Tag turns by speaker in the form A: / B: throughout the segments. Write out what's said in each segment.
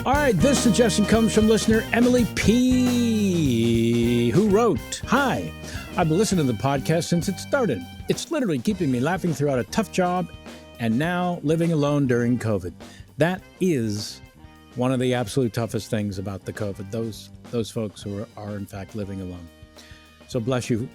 A: All right, this suggestion comes from listener Emily P., who wrote, "Hi, I've been listening to the podcast since it started. It's literally keeping me laughing throughout a tough job and now living alone during COVID. That is one of the absolute toughest things about the COVID, those folks who are in fact living alone. So bless you,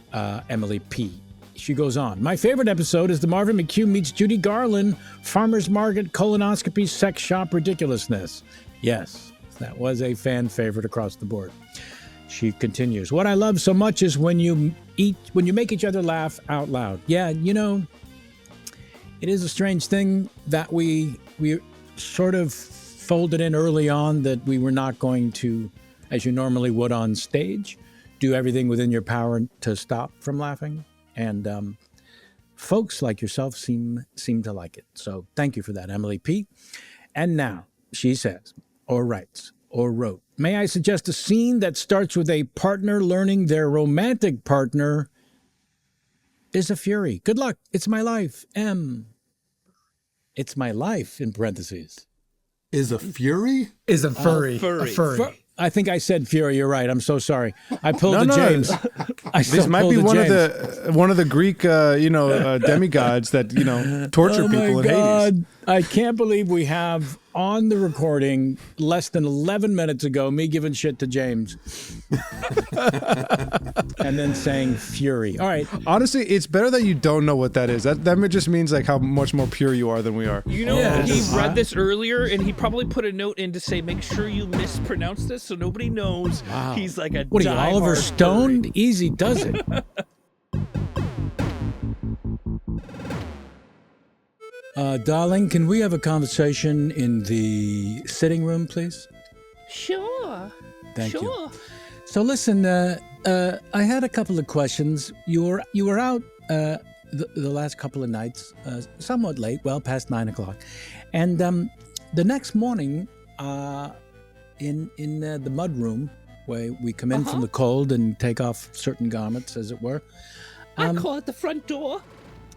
A: Emily P." She goes on, "My favorite episode is the Marvin McHugh meets Judy Garland, farmer's market, colonoscopy, sex shop ridiculousness. Yes, that was a fan favorite across the board." She continues, "What I love so much is when you make each other laugh out loud. Yeah, you know, it is a strange thing that we sort of folded in early on that we were not going to, as you normally would on stage, do everything within your power to stop from laughing. And folks like yourself seem to like it. So thank you for that, Emily P. And now she says, or writes, or wrote, may I suggest a scene that starts with a partner learning their romantic partner is a Furry. Good luck. It's my life. M. It's my life, in parentheses.
B: Is a Furry?
C: Is a furry.
D: Furry.
C: A furry.
A: I think I said Fury. You're right. I'm so sorry. I pulled the James.
E: This might be one of the Greek, demigods that torture people in Hades.
A: I can't believe we have on the recording less than 11 minutes ago me giving shit to James, and then saying Fury. All right.
E: Honestly, it's better that you don't know what that is. That just means like how much more pure you are than we are.
D: You know, he read this earlier, and he probably put a note in to say, make sure you mispronounce this so nobody knows.
A: Wow.
D: He's like a
A: What are you, Oliver Stone?
D: Furry.
A: Easy does it. Darling, can we have a conversation in the sitting room, please?
D: Sure.
A: Thank
D: sure.
A: you. So listen, I had a couple of questions. You were out the last couple of nights, somewhat late, well past 9 o'clock, and the next morning, in the mud room where we come in from the cold and take off certain garments, as it were.
D: I call it the front door.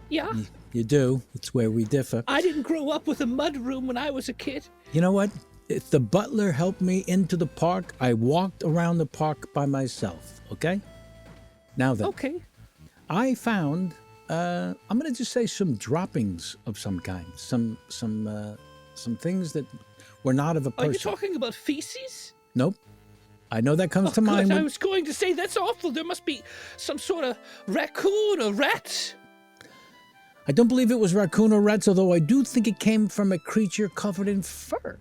D: Yeah.
A: You do. It's where we differ.
D: I didn't grow up with a mud room when I was a kid.
A: You know what? If the butler helped me into the park, I walked around the park by myself, okay? Now then.
D: Okay.
A: I found, I'm going to just say some droppings of some kind. Some things that were not of a person.
D: Are you talking about feces?
A: Nope. I know that comes to mind.
D: I was going to say, that's awful. There must be some sort of raccoon or rat.
A: I don't believe it was raccoon or rats, although I do think it came from a creature covered in fur.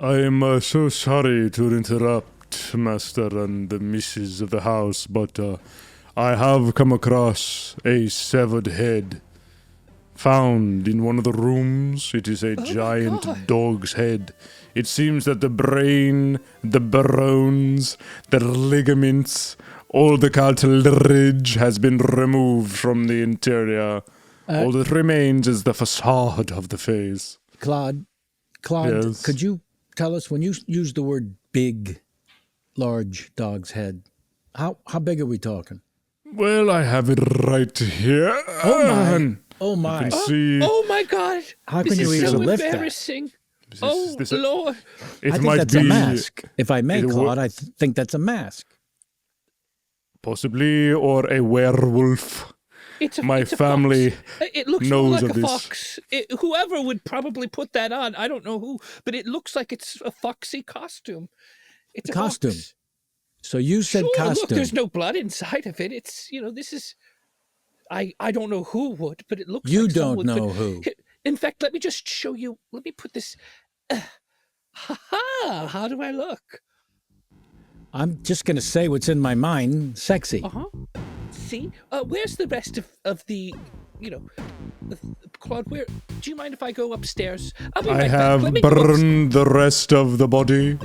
F: I am so sorry to interrupt, Master and the Missus of the house, but I have come across a severed head found in one of the rooms. It is a giant dog's head. It seems that the brain, the bones, the ligaments, all the cartilage has been removed from the interior. All that remains is the facade of the face.
A: Claude,
F: yes.
A: Could you tell us, when you use the word big, large dog's head, how big are we talking?
F: Well, I have it right here.
A: Oh my.
F: You can see.
D: Oh my God.
A: How can
D: this
A: you
D: is
A: even
D: so
A: lift
D: embarrassing.
F: This
D: Lord.
F: It
A: I think
F: might
A: that's
F: be
A: a mask. If I may,
F: it
A: Claude, I think that's a mask.
F: Possibly, or a werewolf. My family
D: It looks
F: knows
D: like
F: of
D: a
F: this.
D: fox. Whoever would probably put that on, I don't know who, but it looks like it's a foxy costume. It's a
A: Costume.
D: fox.
A: So you said
D: Sure,
A: costume.
D: look, there's no blood inside of it. It's, this is, I don't know who would, but it looks
A: You
D: like
A: don't
D: someone
A: know
D: could-
A: who.
D: In fact, let me just show you. Let me put this. Ha-ha! How do I look?
A: I'm just going to say what's in my mind. Sexy.
D: Uh-huh. See? Where's the rest of the, Claude, do you mind if I go upstairs? I'll be
F: I
D: right back.
F: have
D: Let me go
F: burned the rest of the body,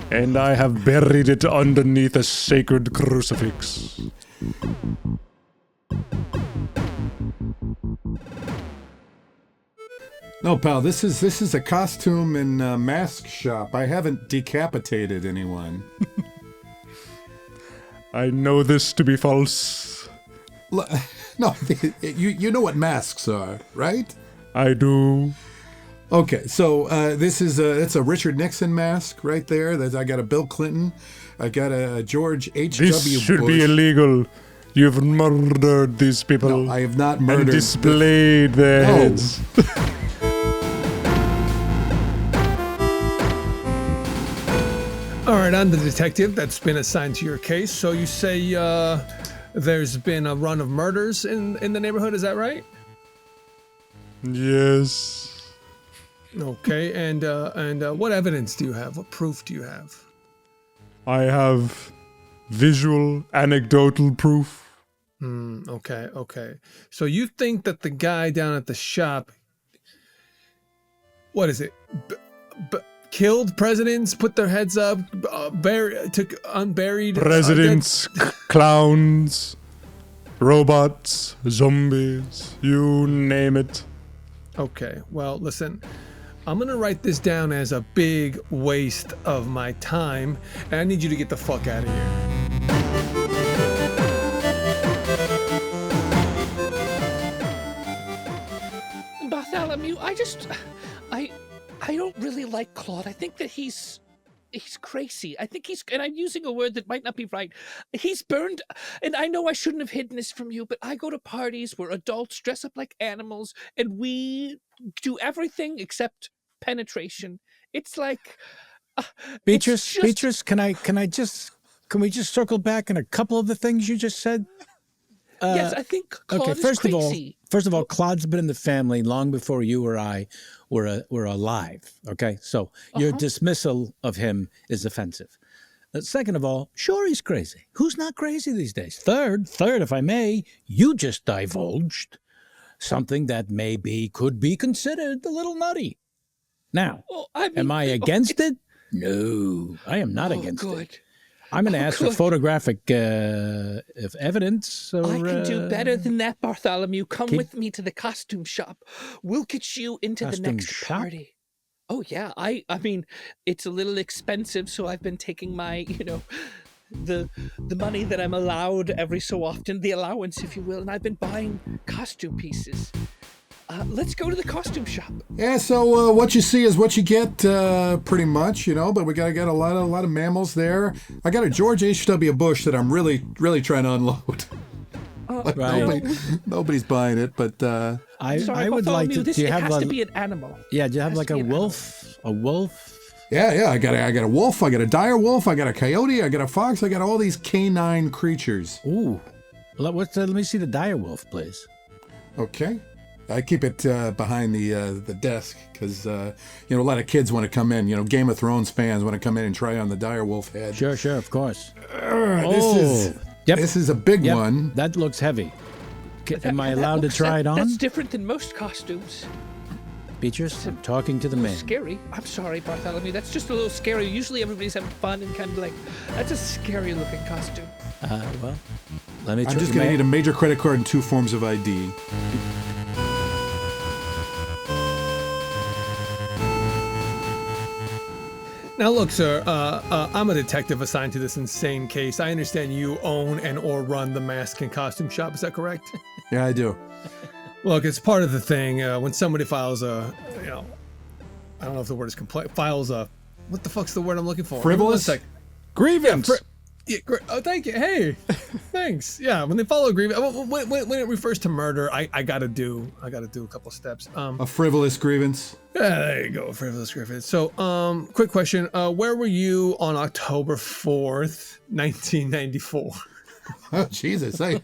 F: and I have buried it underneath a sacred crucifix.
B: No, pal, this is a costume and mask shop. I haven't decapitated anyone.
F: I know this to be false.
B: No, you know what masks are, right?
F: I do.
B: Okay, so it's a Richard Nixon mask right there. I got a Bill Clinton. I got a George H.W. Bush.
F: This should be illegal. You've murdered these people.
B: No, I have not murdered.
F: And displayed their heads.
C: All right, I'm the detective that's been assigned to your case. So you say there's been a run of murders in the neighborhood, is that right?
F: Yes.
C: Okay, and what evidence do you have? What proof do you have?
F: I have visual, anecdotal proof.
C: Okay. So you think that the guy down at the shop, what is it? Killed presidents, put their heads up, took unburied
F: presidents, clowns, robots, zombies, you name it.
C: Okay, well, listen, I'm gonna write this down as a big waste of my time, and I need you to get the fuck out of here.
D: Bartholomew, I don't really like Claude. I think that he's crazy. I think and I'm using a word that might not be right. He's burned, and I know I shouldn't have hidden this from you, but I go to parties where adults dress up like animals, and we do everything except penetration. It's like...
A: Beatrice, can we just circle back on a couple of the things you just said?
D: Yes, I think Claude is crazy.
A: First of all, Claude's been in the family long before you or I were alive. Okay, so your dismissal of him is offensive. Second of all, sure, he's crazy. Who's not crazy these days? Third, if I may, you just divulged something that could be considered a little nutty. Now, am I against it? No, I am not against it. I'm going to ask for photographic evidence.
D: I can do better than that, Bartholomew. Come with me to the costume shop. We'll get you into the next party. Oh, yeah. I mean, it's a little expensive, so I've been taking my, the money that I'm allowed every so often, the allowance, if you will, and I've been buying costume pieces. Let's go to the costume shop.
B: Yeah, so what you see is what you get, pretty much, but we got a lot of mammals there. I got a George H.W. Bush that I'm really, really trying to unload.
A: Right.
B: Nobody's buying it, but
A: I would like to.
D: It has to be an animal.
A: Yeah, do you have like a wolf? A wolf?
B: Yeah. I got a wolf. I got a dire wolf. I got a coyote. I got a fox. I got all these canine creatures.
A: Ooh, let me see the dire wolf, please.
B: Okay. I keep it behind the desk because a lot of kids want to come in. Game of Thrones fans want to come in and try on the dire wolf head.
A: Sure, of course.
B: This is a big one.
A: That looks heavy. Am I allowed to try it on?
D: That's different than most costumes.
A: Beatrice, I'm talking to the man.
D: Scary. I'm sorry, Bartholomew. That's just a little scary. Usually everybody's having fun and kind of like, that's a scary looking costume.
A: Well, let me try.
B: I'm just going to need a major credit card and 2 forms of ID.
C: Now, look, sir, I'm a detective assigned to this insane case. I understand you own and or run the mask and costume shop. Is that correct?
B: Yeah, I do.
C: Look, it's part of the thing. When somebody files I don't know if the word is complaint, files what the fuck's the word I'm looking for?
B: Frivolous?
C: Grievance. Yeah, oh, thank you. Hey, thanks. Yeah, when they follow a grievance, when it refers to murder, I gotta do a couple of steps.
B: A frivolous grievance.
C: Yeah, there you go, frivolous grievance. So, quick question: where were you on October 4th, 1994?
B: Oh Jesus, I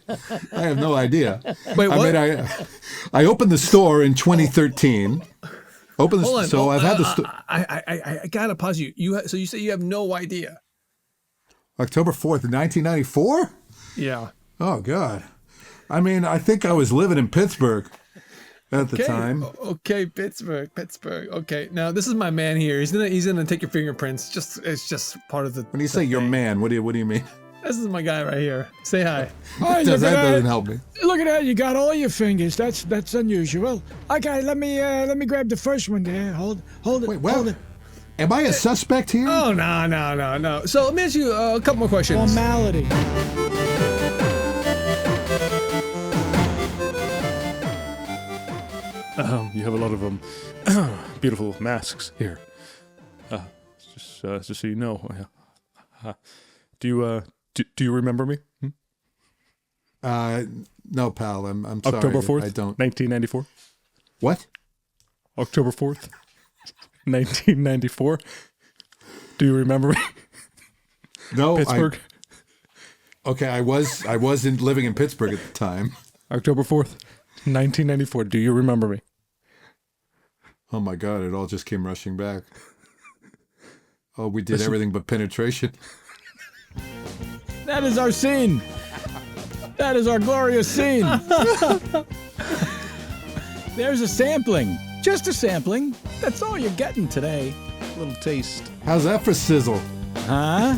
B: have no idea.
C: Wait, what?
B: I mean, I opened the store in 2013. I've had the store.
C: I gotta pause you. So you say you have no idea.
B: October 4th, 1994?
C: Yeah.
B: Oh, God. I mean, I think I was living in Pittsburgh at the time.
C: Okay, Pittsburgh. Okay, now this is my man here. He's gonna take your fingerprints. It's just part of the.
B: When you say your man, what do you mean?
C: This is my guy right here. Say hi.
B: That doesn't help me.
G: Look at that! You got all your fingers. That's unusual. Okay, let me grab the first one there. Hold it.
B: Wait, well,
G: hold it.
B: Am I a suspect here?
C: Oh, no. So let me ask you a couple more questions.
G: Formality.
F: You have a lot of them. beautiful masks here. Just so you know. Do you remember me?
B: No, pal. I'm sorry.
F: October 4th,
B: I don't.
F: 1994.
B: What?
F: October 4th, 1994. Do you remember me?
B: No,
F: Pittsburgh.
B: Okay, I wasn't living in Pittsburgh at the time.
F: October 4th, 1994. Do you remember me?
B: Oh my God! It all just came rushing back. Oh, we did everything but penetration.
A: That is our scene. That is our glorious scene. There's a sampling. Just a sampling. That's all you're getting today.
E: A little taste.
B: How's that for sizzle?
A: Huh?